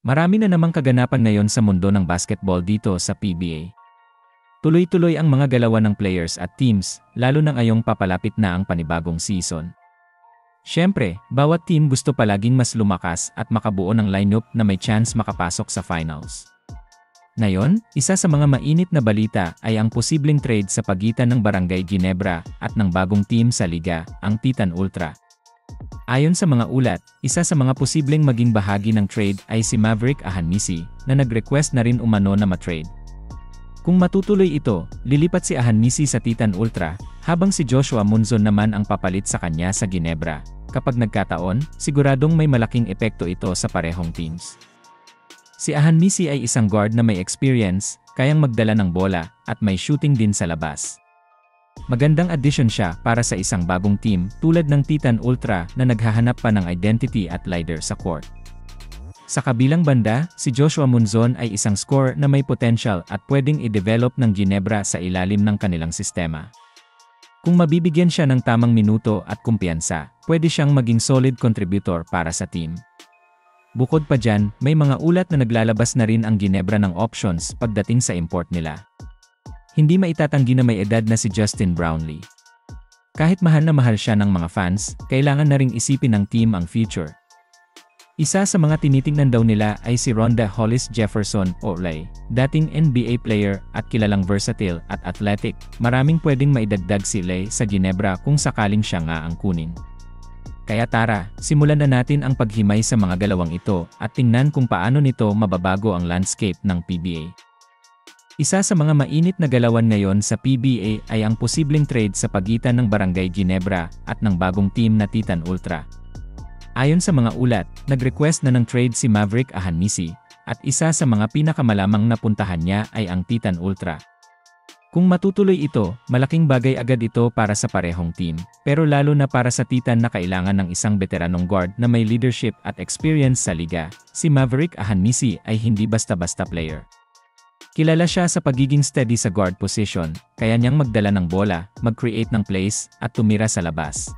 Marami na namang kaganapan ngayon sa mundo ng basketball dito sa PBA. Tuloy-tuloy ang mga galawan ng players at teams, lalo na ngayong papalapit na ang panibagong season. Siyempre, bawat team gusto palaging mas lumakas at makabuo ng lineup na may chance makapasok sa finals. Ngayon, isa sa mga mainit na balita ay ang posibleng trade sa pagitan ng Barangay Ginebra at ng bagong team sa liga, ang Titan Ultra. Ayon sa mga ulat, isa sa mga posibleng maging bahagi ng trade ay si Maverick Ahanmisi, na nag-request na rin umano na ma-trade. Kung matutuloy ito, lilipat si Ahanmisi sa Titan Ultra, habang si Joshua Munzon naman ang papalit sa kanya sa Ginebra. Kapag nagkataon, siguradong may malaking epekto ito sa parehong teams. Si Ahanmisi ay isang guard na may experience, kayang magdala ng bola, at may shooting din sa labas. Magandang addition siya para sa isang bagong team tulad ng Titan Ultra na naghahanap pa ng identity at leader sa court. Sa kabilang banda, si Joshua Munzon ay isang scorer na may potential at pwedeng i-develop ng Ginebra sa ilalim ng kanilang sistema. Kung mabibigyan siya ng tamang minuto at kumpiyansa, pwede siyang maging solid contributor para sa team. Bukod pa dyan, may mga ulat na naglalabas na rin ang Ginebra ng options pagdating sa import nila. Hindi maitatanggi na may edad na si Justin Brownlee. Kahit mahal na mahal siya ng mga fans, kailangan na ring isipin ng team ang future. Isa sa mga tinitingnan daw nila ay si Ronda Hollis Jefferson o Lay, dating NBA player at kilalang versatile at athletic. Maraming pwedeng maidagdag si Lay sa Ginebra kung sakaling siya nga ang kunin. Kaya tara, simulan na natin ang paghimay sa mga galawang ito at tingnan kung paano nito mababago ang landscape ng PBA. Isa sa mga mainit na galawan ngayon sa PBA ay ang posibleng trade sa pagitan ng Barangay Ginebra at ng bagong team na Titan Ultra. Ayon sa mga ulat, nag-request na ng trade si Maverick Ahanmisi, at isa sa mga pinakamalamang napuntahan niya ay ang Titan Ultra. Kung matutuloy ito, malaking bagay agad ito para sa parehong team, pero lalo na para sa Titan na kailangan ng isang veteranong guard na may leadership at experience sa liga. Si Maverick Ahanmisi ay hindi basta-basta player. Kilala siya sa pagiging steady sa guard position, kaya niyang magdala ng bola, mag-create ng plays, at tumira sa labas.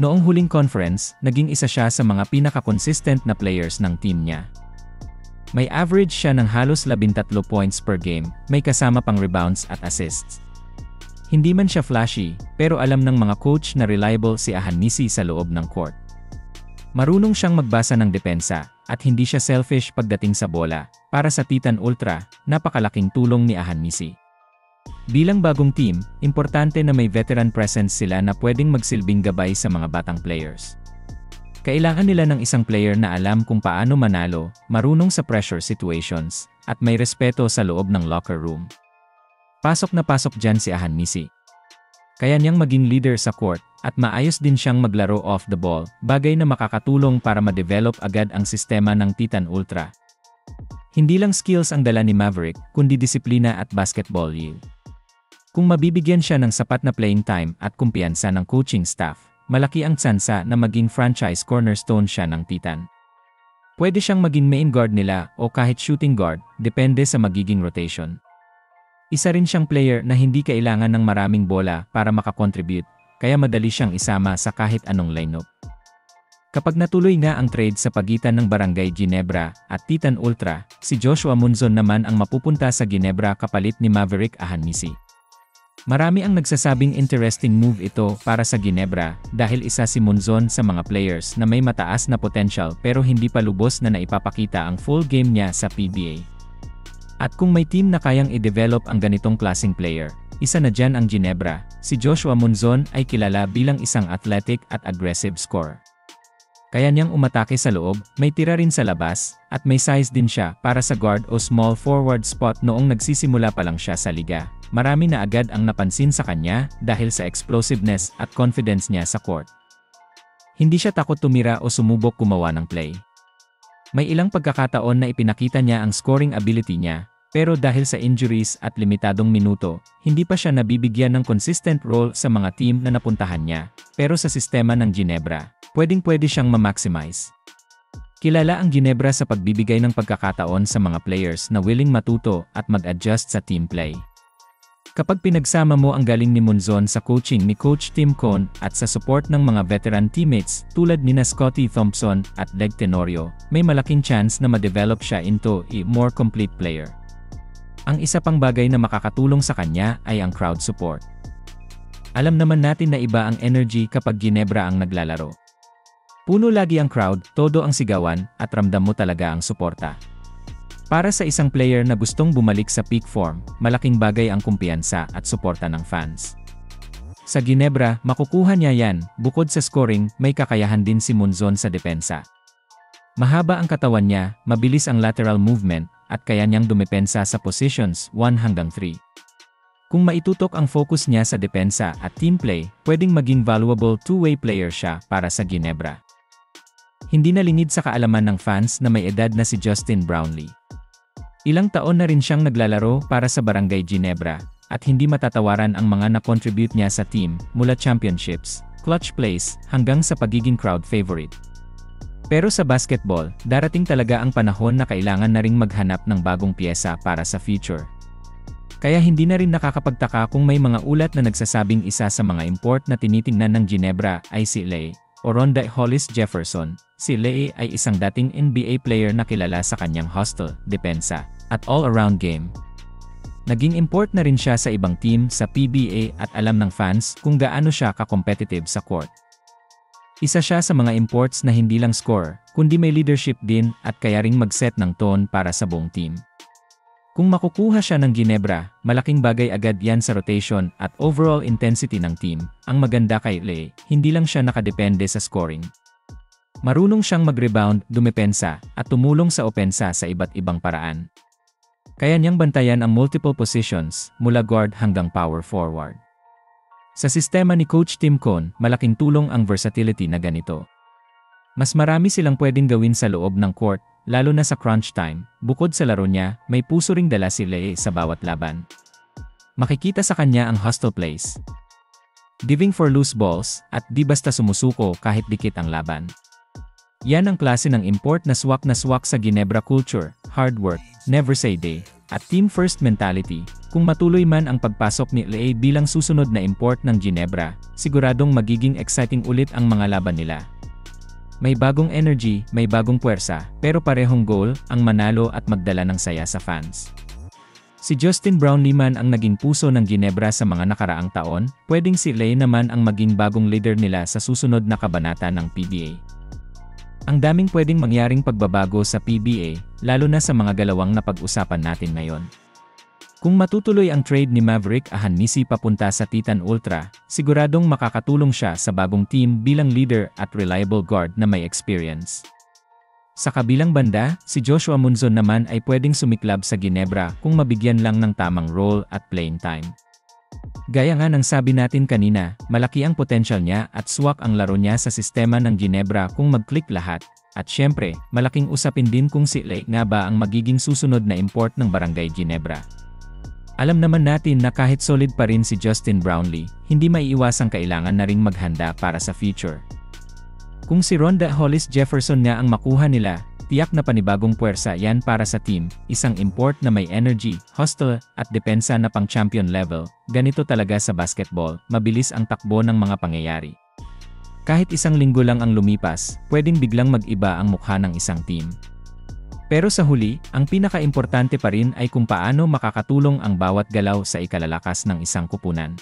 Noong huling conference, naging isa siya sa mga pinaka-consistent na players ng team niya. May average siya ng halos 13 points per game, may kasama pang rebounds at assists. Hindi man siya flashy, pero alam ng mga coach na reliable si Ahanmisi sa loob ng court. Marunong siyang magbasa ng depensa, at hindi siya selfish pagdating sa bola. Para sa Titan Ultra, napakalaking tulong ni Ahanmisi. Bilang bagong team, importante na may veteran presence sila na pwedeng magsilbing gabay sa mga batang players. Kailangan nila ng isang player na alam kung paano manalo, marunong sa pressure situations, at may respeto sa loob ng locker room. Pasok na pasok dyan si Ahanmisi. Kaya niyang maging leader sa court, at maayos din siyang maglaro off the ball, bagay na makakatulong para ma-develop agad ang sistema ng Titan Ultra. Hindi lang skills ang dala ni Maverick, kundi disiplina at basketball yield. Kung mabibigyan siya ng sapat na playing time at kumpiyansa ng coaching staff, malaki ang tsansa na maging franchise cornerstone siya ng Titan. Pwede siyang maging main guard nila o kahit shooting guard, depende sa magiging rotation. Isa rin siyang player na hindi kailangan ng maraming bola para makakontribute, kaya madali siyang isama sa kahit anong lineup. Kapag natuloy nga ang trade sa pagitan ng Barangay Ginebra at Titan Ultra, si Joshua Munzon naman ang mapupunta sa Ginebra kapalit ni Maverick Ahanmisi. Marami ang nagsasabing interesting move ito para sa Ginebra dahil isa si Munzon sa mga players na may mataas na potential pero hindi pa lubos na naipapakita ang full game niya sa PBA. At kung may team na kayang i-develop ang ganitong klaseng player, isa na dyan ang Ginebra. Si Joshua Munzon ay kilala bilang isang athletic at aggressive scorer. Kaya niyang umatake sa loob, may tira rin sa labas, at may size din siya para sa guard o small forward spot noong nagsisimula pa lang siya sa liga. Marami na agad ang napansin sa kanya dahil sa explosiveness at confidence niya sa court. Hindi siya takot tumira o sumubok gumawa ng play. May ilang pagkakataon na ipinakita niya ang scoring ability niya, pero dahil sa injuries at limitadong minuto, hindi pa siya nabibigyan ng consistent role sa mga team na napuntahan niya. Pero sa sistema ng Ginebra, pwedeng-pwede siyang ma-maximize. Kilala ang Ginebra sa pagbibigay ng pagkakataon sa mga players na willing matuto at mag-adjust sa team play. Kapag pinagsama mo ang galing ni Monzon sa coaching ni Coach Tim Cone at sa support ng mga veteran teammates tulad nina Scottie Thompson at Deg Tenorio, may malaking chance na ma-develop siya into a more complete player. Ang isa pang bagay na makakatulong sa kanya ay ang crowd support. Alam naman natin na iba ang energy kapag Ginebra ang naglalaro. Puno lagi ang crowd, todo ang sigawan, at ramdam mo talaga ang suporta. Para sa isang player na gustong bumalik sa peak form, malaking bagay ang kumpiyansa at suporta ng fans. Sa Ginebra, makukuha niya yan. Bukod sa scoring, may kakayahan din si Monzon sa depensa. Mahaba ang katawan niya, mabilis ang lateral movement, at kaya niyang dumepensa sa positions 1 hanggang 3. Kung maitutok ang focus niya sa depensa at team play, pwedeng maging valuable two-way player siya para sa Ginebra. Hindi nalingid sa kaalaman ng fans na may edad na si Justin Brownlee. Ilang taon na rin siyang naglalaro para sa Barangay Ginebra, at hindi matatawaran ang mga na-contribute niya sa team, mula championships, clutch plays, hanggang sa pagiging crowd favorite. Pero sa basketball, darating talaga ang panahon na kailangan na ring maghanap ng bagong piyesa para sa future. Kaya hindi na rin nakakapagtaka kung may mga ulat na nagsasabing isa sa mga import na tinitingnan ng Ginebra ay si Lei Oronda Hollis Jefferson. Si Lei ay isang dating NBA player na kilala sa kanyang hustle, depensa, at all-around game. Naging import na rin siya sa ibang team sa PBA at alam ng fans kung gaano siya ka-competitive sa court. Isa siya sa mga imports na hindi lang scorer, kundi may leadership din at kaya ring mag-set ng tone para sa buong team. Kung makukuha siya ng Ginebra, malaking bagay agad yan sa rotation at overall intensity ng team. Ang maganda kay Lei, hindi lang siya nakadepende sa scoring. Marunong siyang mag-rebound, dumepensa, at tumulong sa opensa sa iba't ibang paraan. Kaya niyang bantayan ang multiple positions, mula guard hanggang power forward. Sa sistema ni Coach Tim Cone, malaking tulong ang versatility na ganito. Mas marami silang pwedeng gawin sa loob ng court, lalo na sa crunch time. Bukod sa laro niya, may puso ring dala si Lei sa bawat laban. Makikita sa kanya ang hustle plays, diving for loose balls, at di basta sumusuko kahit dikit ang laban. Yan ang klase ng import na swak sa Ginebra culture, hard work, never say die, at team-first mentality. Kung matuloy man ang pagpasok ni Lei bilang susunod na import ng Ginebra, siguradong magiging exciting ulit ang mga laban nila. May bagong energy, may bagong puwersa, pero parehong goal, ang manalo at magdala ng saya sa fans. Si Justin Brownlee man ang naging puso ng Ginebra sa mga nakaraang taon, pwedeng si Lei naman ang maging bagong leader nila sa susunod na kabanata ng PBA. Ang daming pwedeng mangyaring pagbabago sa PBA, lalo na sa mga galawang napag-usapan natin ngayon. Kung matutuloy ang trade ni Maverick Ahanisi papunta sa Titan Ultra, siguradong makakatulong siya sa bagong team bilang leader at reliable guard na may experience. Sa kabilang banda, si Joshua Monzon naman ay pwedeng sumiklab sa Ginebra kung mabigyan lang ng tamang role at playing time. Gaya nga ng sabi natin kanina, malaki ang potential niya at swak ang laro niya sa sistema ng Ginebra kung mag-click lahat. At syempre, malaking usapin din kung si Lei nga ba ang magiging susunod na import ng Barangay Ginebra. Alam naman natin na kahit solid pa rin si Justin Brownlee, hindi maiiwasang kailangan na ring maghanda para sa future. Kung si Oronda Hollis Jefferson nga ang makuha nila, tiyak na panibagong puwersa yan para sa team, isang import na may energy, hustle, at depensa na pang champion level. Ganito talaga sa basketball, mabilis ang takbo ng mga pangyayari. Kahit isang linggo lang ang lumipas, pwedeng biglang mag-iba ang mukha ng isang team. Pero sa huli, ang pinaka-importante pa rin ay kung paano makakatulong ang bawat galaw sa ikalalakas ng isang kupunan.